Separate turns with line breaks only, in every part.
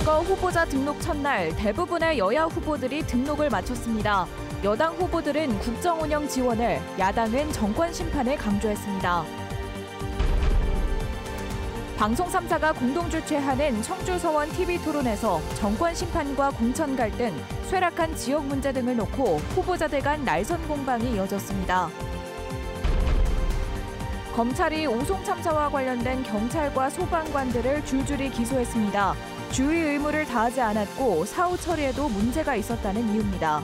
지방선거 후보자 등록 첫날 대부분의 여야 후보들이 등록을 마쳤습니다. 여당 후보들은 국정운영 지원을, 야당은 정권 심판을 강조했습니다. 방송 3사가 공동 주최하는 청주 서원 TV토론에서 정권 심판과 공천 갈등, 쇠락한 지역 문제 등을 놓고 후보자들 간 날선 공방이 이어졌습니다. 검찰이 오송 참사와 관련된 경찰과 소방관들을 줄줄이 기소했습니다. 주의 의무를 다하지 않았고 사후 처리에도 문제가 있었다는 이유입니다.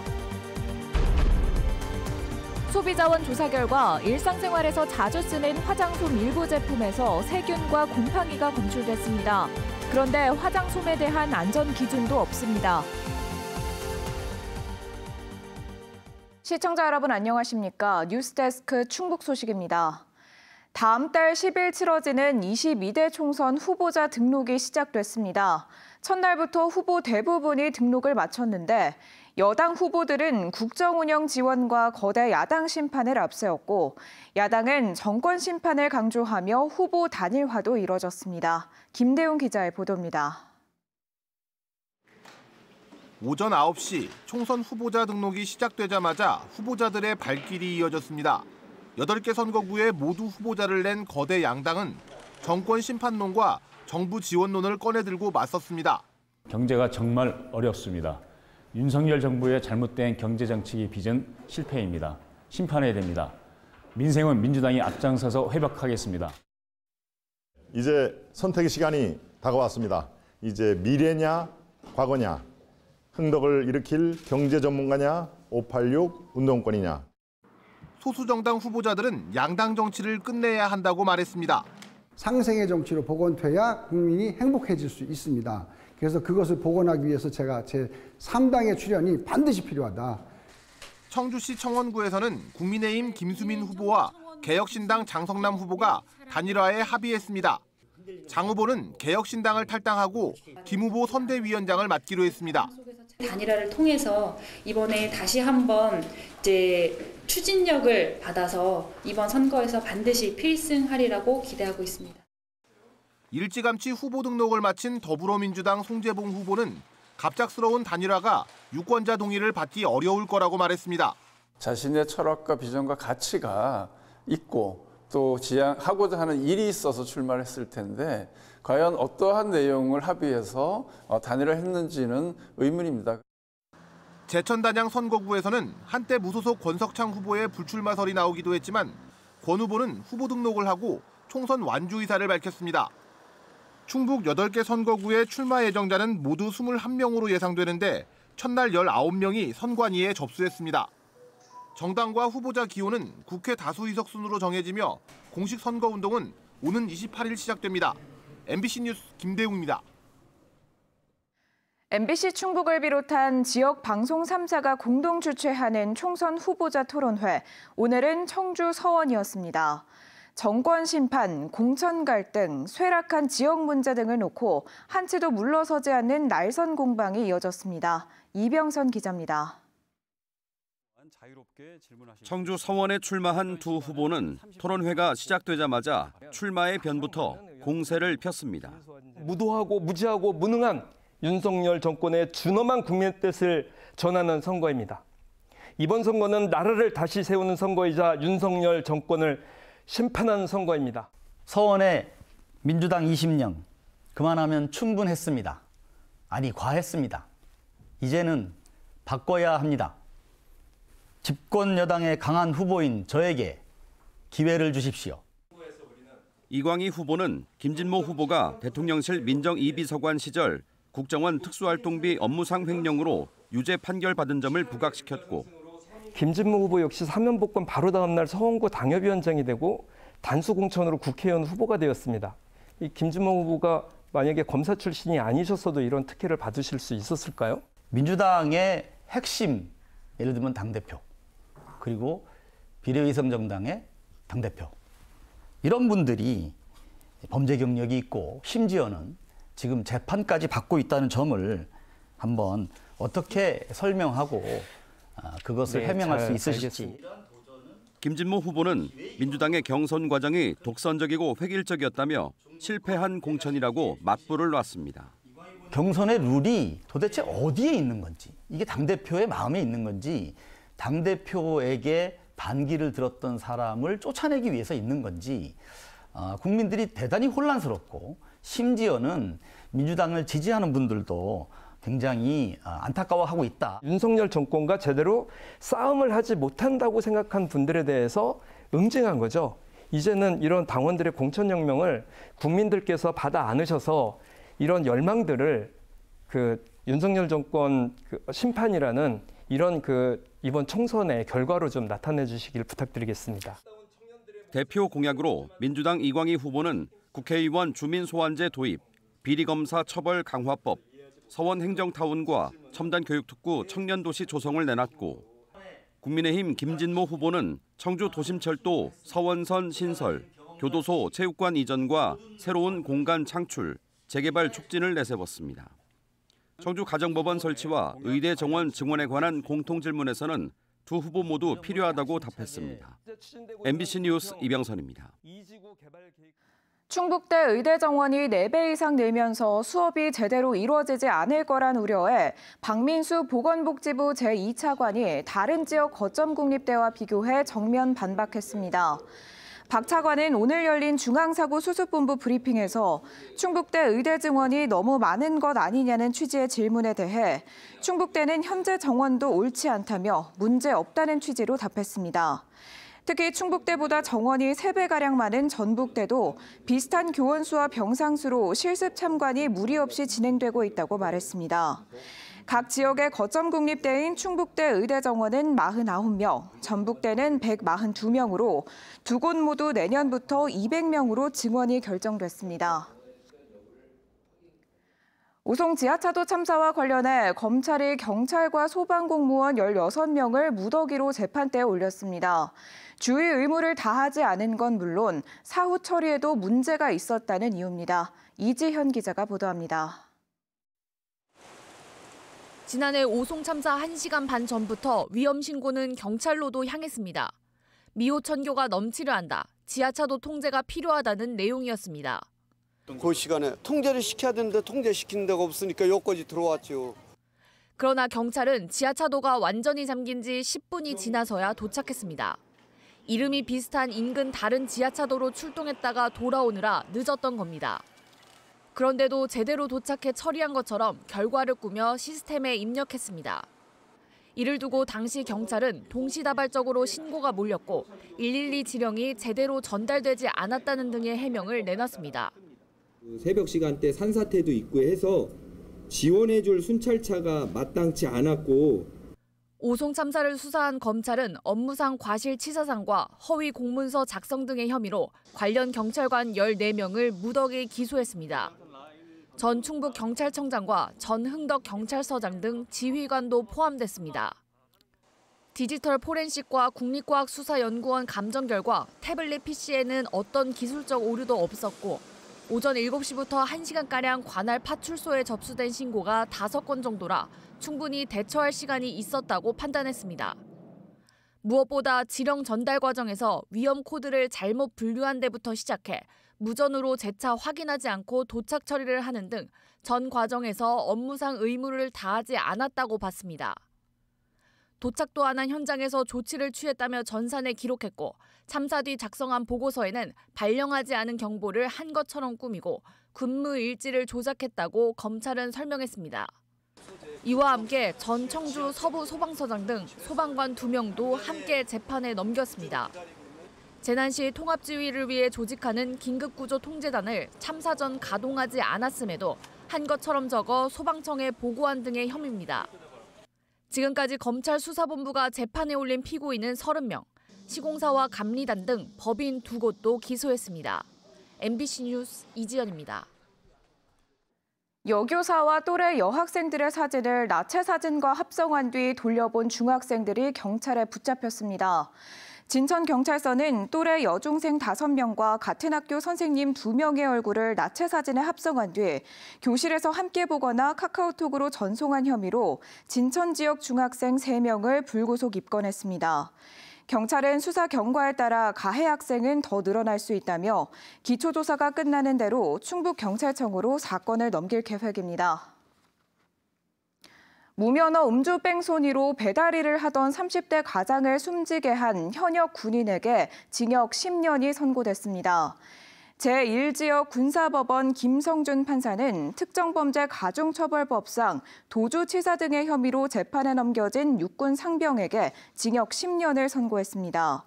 소비자원 조사 결과 일상생활에서 자주 쓰는 화장솜 일부 제품에서 세균과 곰팡이가 검출됐습니다. 그런데 화장솜에 대한 안전 기준도 없습니다. 시청자 여러분 안녕하십니까? 뉴스데스크 충북 소식입니다. 다음 달 10일 치러지는 22대 총선 후보자 등록이 시작됐습니다. 첫날부터 후보 대부분이 등록을 마쳤는데 여당 후보들은 국정운영 지원과 거대 야당 심판을 앞세웠고 야당은 정권 심판을 강조하며 후보 단일화도 이뤄졌습니다. 김대웅 기자의 보도입니다.
오전 9시 총선 후보자 등록이 시작되자마자 후보자들의 발길이 이어졌습니다. 8개 선거구에 모두 후보자를 낸 거대 양당은 정권 심판론과 정부 지원론을 꺼내들고 맞섰습니다.
경제가 정말 어렵습니다. 윤석열 정부의 잘못된 경제정책의 비전 실패입니다. 심판해야 됩니다. 민생은 민주당이 앞장서서 회복하겠습니다.
이제 선택의 시간이 다가왔습니다. 이제 미래냐 과거냐, 흥덕을 일으킬 경제 전문가냐 586 운동권이냐.
소수정당 후보자들은 양당 정치를 끝내야 한다고 말했습니다.
상생의 정치로 복원돼야 국민이 행복해질 수 있습니다. 그래서 그것을 복원하기 위해서 제가 제 3당의 출연이 반드시 필요하다.
청주시 청원구에서는 국민의힘 김수민 후보와 개혁신당 장성남 후보가 단일화에 합의했습니다. 장 후보는 개혁신당을 탈당하고 김 후보 선대위원장을 맡기로 했습니다.
단일화를 통해서 이번에 다시 한번 이제 추진력을 받아서 이번 선거에서 반드시 필승하리라고 기대하고 있습니다.
일찌감치 후보 등록을 마친 더불어민주당 송재봉 후보는 갑작스러운 단일화가 유권자 동의를 받기 어려울 거라고 말했습니다.
자신의 철학과 비전과 가치가 있고 또 지향하고자 하는 일이 있어서 출마를 했을 텐데 과연 어떠한 내용을 합의해서 단일화를 했는지는 의문입니다.
제천단양 선거구에서는 한때 무소속 권석창 후보의 불출마설이 나오기도 했지만 권 후보는 후보 등록을 하고 총선 완주 의사를 밝혔습니다. 충북 8개 선거구의 출마 예정자는 모두 21명으로 예상되는데 첫날 19명이 선관위에 접수했습니다. 정당과 후보자 기호는 국회 다수 의석 순으로 정해지며 공식 선거운동은 오는 28일 시작됩니다. MBC 뉴스 김대웅입니다.
MBC 충북을 비롯한 지역 방송 3사가 공동 주최하는 총선 후보자 토론회. 오늘은 청주 서원이었습니다. 정권 심판, 공천 갈등, 쇠락한 지역 문제 등을 놓고 한치도 물러서지 않는 날선 공방이 이어졌습니다. 이병선 기자입니다.
청주 서원에 출마한 두 후보는 토론회가 시작되자마자 출마의 변부터 공세를 폈습니다.
무도하고 무지하고 무능한 윤석열 정권의 준엄한 국민의 뜻을 전하는 선거입니다. 이번 선거는 나라를 다시 세우는 선거이자 윤석열 정권을 심판하는 선거입니다.
서원의 민주당 20년, 그만하면 충분했습니다. 아니, 과했습니다. 이제는 바꿔야 합니다. 집권 여당의 강한 후보인 저에게 기회를 주십시오.
이광희 후보는 김진모 후보가 대통령실 민정이비서관 시절 국정원 특수활동비 업무상 횡령으로 유죄 판결받은 점을 부각시켰고
김진모 후보 역시 사면 복권 바로 다음 날 서원구 당협위원장이 되고 단수 공천으로 국회의원 후보가 되었습니다. 이 김진모 후보가 만약에 검사 출신이 아니셨어도 이런 특혜를 받으실 수 있었을까요?
민주당의 핵심, 예를 들면 당대표, 그리고 비례의석 정당의 당대표. 이런 분들이 범죄 경력이 있고 심지어는 지금 재판까지 받고 있다는 점을 한번 어떻게 설명하고 그것을 해명할 수 있으실지.
김진모 후보는 민주당의 경선 과정이 독선적이고 획일적이었다며 실패한 공천이라고 맞불을 놨습니다.
경선의 룰이 도대체 어디에 있는 건지, 이게 당대표의 마음에 있는 건지, 당대표에게 반기를 들었던 사람을 쫓아내기 위해서 있는 건지 국민들이 대단히 혼란스럽고, 심지어는 민주당을 지지하는 분들도 굉장히 안타까워하고 있다.
윤석열 정권과 제대로 싸움을 하지 못한다고 생각한 분들에 대해서 응징한 거죠. 이제는 이런 당원들의 공천혁명을 국민들께서 받아 안으셔서 이런 열망들을 윤석열 정권 심판이라는 이런 이번 총선의 결과로 좀 나타내 주시길 부탁드리겠습니다.
대표 공약으로 민주당 이광희 후보는 국회의원 주민소환제 도입, 비리검사 처벌 강화법, 서원행정타운과 첨단교육특구 청년도시 조성을 내놨고, 국민의힘 김진모 후보는 청주 도심철도 서원선 신설, 교도소 체육관 이전과 새로운 공간 창출, 재개발 촉진을 내세웠습니다. 청주 가정법원 설치와 의대 정원 증원에 관한 공통질문에서는 두 후보 모두 필요하다고 답했습니다. MBC 뉴스 이병선입니다.
충북대 의대 정원이 4배 이상 늘면서 수업이 제대로 이루어지지 않을 거란 우려에 박민수 보건복지부 제2차관이 다른 지역 거점 국립대와 비교해 정면 반박했습니다. 박 차관은 오늘 열린 중앙사고수습본부 브리핑에서 충북대 의대 증원이 너무 많은 것 아니냐는 취지의 질문에 대해 충북대는 현재 정원도 옳지 않다며 문제 없다는 취지로 답했습니다. 특히 충북대보다 정원이 3배가량 많은 전북대도 비슷한 교원수와 병상수로 실습 참관이 무리 없이 진행되고 있다고 말했습니다. 각 지역의 거점 국립대인 충북대 의대 정원은 49명, 전북대는 142명으로 두 곳 모두 내년부터 200명으로 증원이 결정됐습니다. 오송 지하차도 참사와 관련해 검찰이 경찰과 소방공무원 16명을 무더기로 재판대에 올렸습니다. 주의 의무를 다하지 않은 건 물론 사후 처리에도 문제가 있었다는 이유입니다. 이지현 기자가 보도합니다.
지난해 오송 참사 1시간 반 전부터 위험 신고는 경찰로도 향했습니다. 미호천교가 넘치려 한다, 지하차도 통제가 필요하다는 내용이었습니다.
그 시간에 통제를 시켜야 되는데 통제시키는 데가 없으니까 여기까지 들어왔죠.
그러나 경찰은 지하차도가 완전히 잠긴 지 10분이 지나서야 도착했습니다. 이름이 비슷한 인근 다른 지하차도로 출동했다가 돌아오느라 늦었던 겁니다. 그런데도 제대로 도착해 처리한 것처럼 결과를 꾸며 시스템에 입력했습니다. 이를 두고 당시 경찰은 동시다발적으로 신고가 몰렸고 112 지령이 제대로 전달되지 않았다는 등의 해명을 내놨습니다.
새벽 시간대 산사태도 있고 해서 지원해줄 순찰차가 마땅치 않았고,
오송 참사를 수사한 검찰은 업무상 과실치사상과 허위 공문서 작성 등의 혐의로 관련 경찰관 14명을 무더기 기소했습니다. 전 충북경찰청장과 전 흥덕경찰서장 등 지휘관도 포함됐습니다. 디지털 포렌식과 국립과학수사연구원 감정 결과 태블릿 PC에는 어떤 기술적 오류도 없었고 오전 7시부터 1시간가량 관할 파출소에 접수된 신고가 5건 정도라 충분히 대처할 시간이 있었다고 판단했습니다. 무엇보다 지령 전달 과정에서 위험 코드를 잘못 분류한 데부터 시작해 무전으로 재차 확인하지 않고 도착 처리를 하는 등 전 과정에서 업무상 의무를 다하지 않았다고 봤습니다. 도착도 안 한 현장에서 조치를 취했다며 전산에 기록했고 참사 뒤 작성한 보고서에는 발령하지 않은 경보를 한 것처럼 꾸미고 근무 일지를 조작했다고 검찰은 설명했습니다. 이와 함께 전 청주 서부 소방서장 등 소방관 2명도 함께 재판에 넘겼습니다. 재난 시 통합지휘를 위해 조직하는 긴급구조 통제단을 참사 전 가동하지 않았음에도 한 것처럼 적어 소방청에 보고한 등의 혐의입니다. 지금까지 검찰 수사본부가 재판에 올린 피고인은 30명, 시공사와 감리단 등 법인 2곳도 기소했습니다. MBC 뉴스 이지연입니다.
여교사와 또래 여학생들의 사진을 나체 사진과 합성한 뒤 돌려본 중학생들이 경찰에 붙잡혔습니다. 진천경찰서는 또래 여중생 5명과 같은 학교 선생님 2명의 얼굴을 나체 사진에 합성한 뒤 교실에서 함께 보거나 카카오톡으로 전송한 혐의로 진천 지역 중학생 3명을 불구속 입건했습니다. 경찰은 수사 경과에 따라 가해 학생은 더 늘어날 수 있다며 기초조사가 끝나는 대로 충북경찰청으로 사건을 넘길 계획입니다. 무면허 음주 뺑소니로 배달일을 하던 30대 가장을 숨지게 한 현역 군인에게 징역 10년이 선고됐습니다. 제1지역 군사법원 김성준 판사는 특정범죄 가중처벌법상 도주치사 등의 혐의로 재판에 넘겨진 육군 상병에게 징역 10년을 선고했습니다.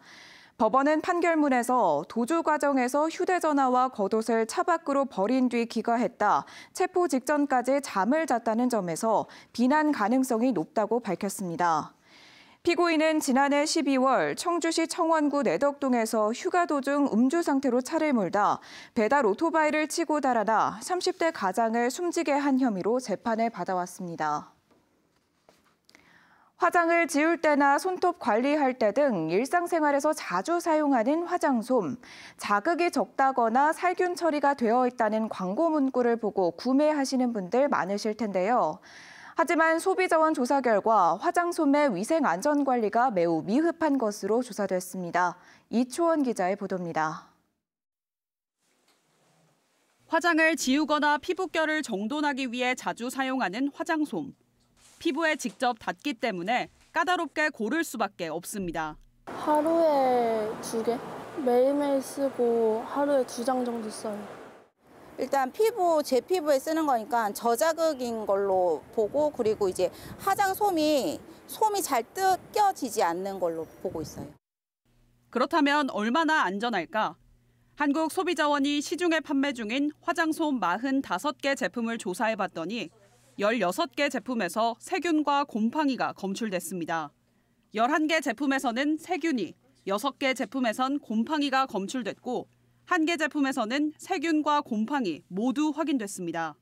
법원은 판결문에서 도주 과정에서 휴대전화와 겉옷을 차 밖으로 버린 뒤 귀가했다, 체포 직전까지 잠을 잤다는 점에서 비난 가능성이 높다고 밝혔습니다. 피고인은 지난해 12월 청주시 청원구 내덕동에서 휴가 도중 음주 상태로 차를 몰다 배달 오토바이를 치고 달아나 30대 가장을 숨지게 한 혐의로 재판을 받아왔습니다. 화장을 지울 때나 손톱 관리할 때 등 일상생활에서 자주 사용하는 화장솜, 자극이 적다거나 살균 처리가 되어 있다는 광고 문구를 보고 구매하시는 분들 많으실 텐데요. 하지만 소비자원 조사 결과 화장솜의 위생 안전 관리가 매우 미흡한 것으로 조사됐습니다. 이초원 기자의 보도입니다.
화장을 지우거나 피부결을 정돈하기 위해 자주 사용하는 화장솜. 피부에 직접 닿기 때문에 까다롭게 고를 수밖에 없습니다.
하루에 2개? 매일매일 쓰고 하루에 2장 정도 써요.
일단 제 피부에 쓰는 거니까 저자극인 걸로 보고, 그리고 이제 화장솜이 잘 뜯겨지지 않는 걸로 보고 있어요.
그렇다면 얼마나 안전할까? 한국소비자원이 시중에 판매 중인 화장솜 45개 제품을 조사해봤더니 16개 제품에서 세균과 곰팡이가 검출됐습니다. 11개 제품에서는 세균이, 6개 제품에선 곰팡이가 검출됐고 1개 제품에서는 세균과 곰팡이 모두 확인됐습니다.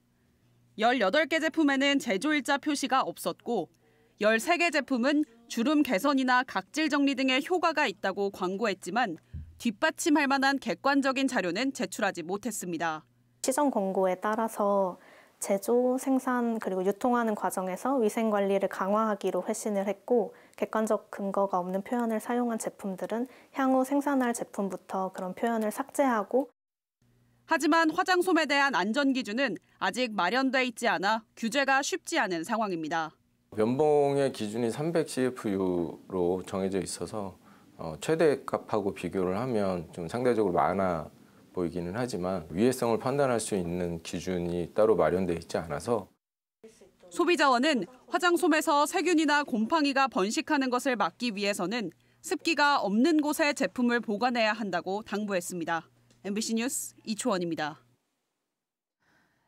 18개 제품에는 제조일자 표시가 없었고 13개 제품은 주름 개선이나 각질 정리 등의 효과가 있다고 광고했지만 뒷받침할 만한 객관적인 자료는 제출하지 못했습니다.
시정 권고에 따라서 제조, 생산, 그리고 유통하는 과정에서 위생관리를 강화하기로 회신을 했고, 객관적 근거가 없는 표현을 사용한 제품들은 향후 생산할 제품부터 그런 표현을 삭제하고.
하지만 화장솜에 대한 안전기준은 아직 마련돼 있지 않아 규제가 쉽지 않은 상황입니다.
면봉의 기준이 300 CFU로 정해져 있어서 최대값하고 비교를 하면 좀 상대적으로 많아 보이기는 하지만 위해성을 판단할 수 있는 기준이 따로 마련돼 있지 않아서
소비자원은 화장솜에서 세균이나 곰팡이가 번식하는 것을 막기 위해서는 습기가 없는 곳에 제품을 보관해야 한다고 당부했습니다. MBC 뉴스 이초원입니다.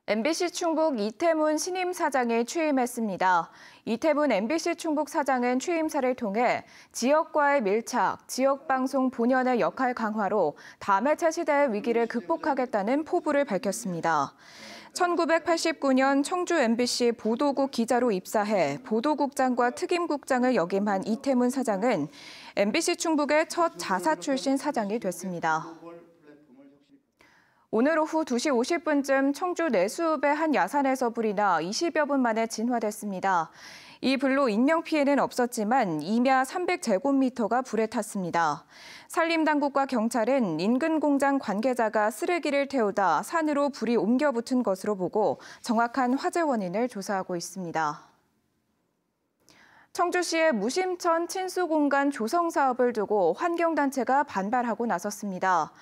MBC 충북 이태문 신임 사장이 취임했습니다. 이태문 MBC 충북 사장은 취임사를 통해 지역과의 밀착, 지역방송 본연의 역할 강화로 다매체 시대의 위기를 극복하겠다는 포부를 밝혔습니다. 1989년 청주 MBC 보도국 기자로 입사해 보도국장과 특임국장을 역임한 이태문 사장은 MBC 충북의 첫 자사 출신 사장이 됐습니다. 오늘 오후 2시 50분쯤 청주 내수읍의 한 야산에서 불이 나 20여 분 만에 진화됐습니다. 이 불로 인명피해는 없었지만 임야 300제곱미터가 불에 탔습니다. 산림당국과 경찰은 인근 공장 관계자가 쓰레기를 태우다 산으로 불이 옮겨 붙은 것으로 보고 정확한 화재 원인을 조사하고 있습니다. 청주시의 무심천 친수공간 조성 사업을 두고 환경단체가 반발하고 나섰습니다.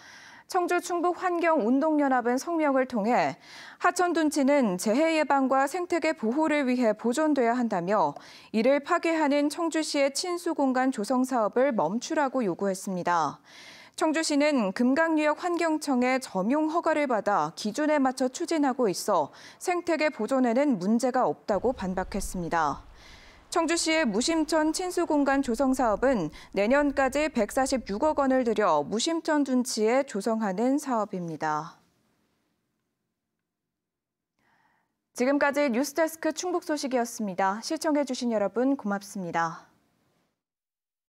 청주 충북환경운동연합은 성명을 통해 하천 둔치는 재해 예방과 생태계 보호를 위해 보존돼야 한다며 이를 파괴하는 청주시의 친수공간 조성 사업을 멈추라고 요구했습니다. 청주시는 금강유역 환경청의 점용 허가를 받아 기준에 맞춰 추진하고 있어 생태계 보존에는 문제가 없다고 반박했습니다. 청주시의 무심천 친수공간 조성 사업은 내년까지 146억 원을 들여 무심천 둔치에 조성하는 사업입니다. 지금까지 뉴스데스크 충북 소식이었습니다. 시청해주신 여러분 고맙습니다.